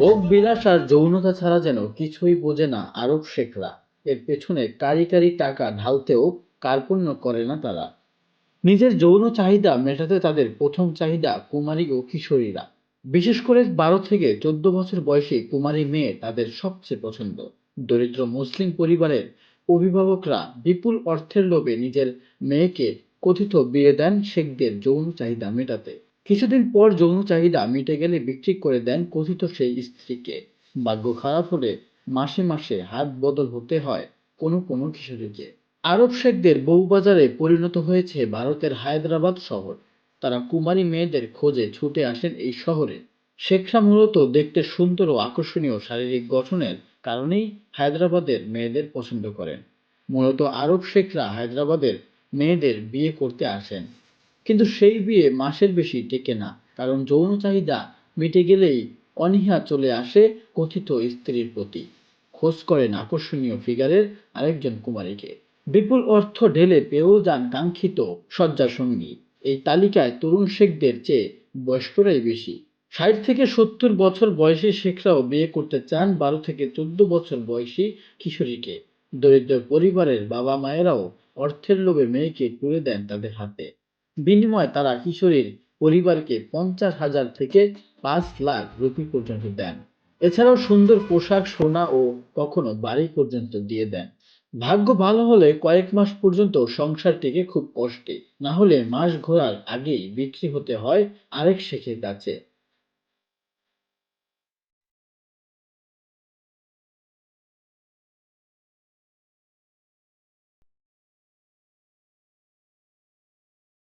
ভোগ বিলাস আর যৌনতা ছাড়া যেন কিছুই বোঝে না আরব শেখরা। এর পেছনে কারি কারি টাকা ঢালতেও কার্পণ্য করে না তারা। নিজের যৌন চাহিদা মেটাতে তাদের প্রথম চাহিদা কুমারী ও কিশোরীরা। বিশেষ করে 12 থেকে 14 বছর বয়সী কুমারী মেয়ে তাদের সবচেয়ে পছন্দ। দরিদ্র মুসলিম পরিবারের অভিভাবকরা বিপুল অর্থের লোভে নিজের মেয়েকে কথিত বিয়ে দেন শেখদের যৌন চাহিদা মেটাতে। কিছুদিন পর যৌন চাহিদা মিটে গেলে বিক্রি করে দেন কথিত সেই স্ত্রীকে। ভাগ্য খারাপ হলে মাসে মাসে হাত বদল হতে হয় কোনো কোনো কিশোরীকে। আরব শেখদের বউবাজারে পরিণত হয়েছে ভারতের হায়দ্রাবাদ শহর। তারা কুমারী মেয়েদের খোঁজে ছুটে আসেন এই শহরে। শেখরা মূলত দেখতে সুন্দর ও আকর্ষণীয় শারীরিক গঠনের কারণেই হায়দ্রাবাদের মেয়েদের পছন্দ করেন। মূলত আরব শেখরা হায়দ্রাবাদের মেয়েদের বিয়ে করতে আসেন, কিন্তু সেই বিয়ে মাসের বেশি টেকে না, কারণ যৌন চাহিদা মিটে গেলেই অনীহা চলে আসে কথিত স্ত্রীর প্রতি। খোঁজ করেন আকর্ষণীয় ফিগারের আরেকজন কুমারীকে। বিপুল অর্থ ঢেলে পেয়েও যান কাঙ্ক্ষিত শয্যাসঙ্গী। এই তালিকায় তরুণ শেখদের চেয়ে বয়স্করাই বেশি। 60 থেকে 70 বছর বয়সী শেখরাও বিয়ে করতে চান 12 থেকে 14 বছর বয়সী কিশোরীকে। দরিদ্র পরিবারের বাবা মায়েরাও অর্থের লোভে মেয়েকে তুলে দেন তাদের হাতে। বিনিময়ে তারা কিশোরীর পরিবারকে 50,000 থেকে 5 লাখ রুপি পর্যন্ত দেন। এছাড়াও সুন্দর পোশাক, সোনা ও কখনো বাড়ি পর্যন্ত দিয়ে দেন। ভাগ্য ভালো হলে কয়েক মাস পর্যন্ত সংসার টিকে খুব কষ্টে, না হলে মাস ঘোরার আগেই বিক্রি হতে হয় আরেক শেখের কাছে।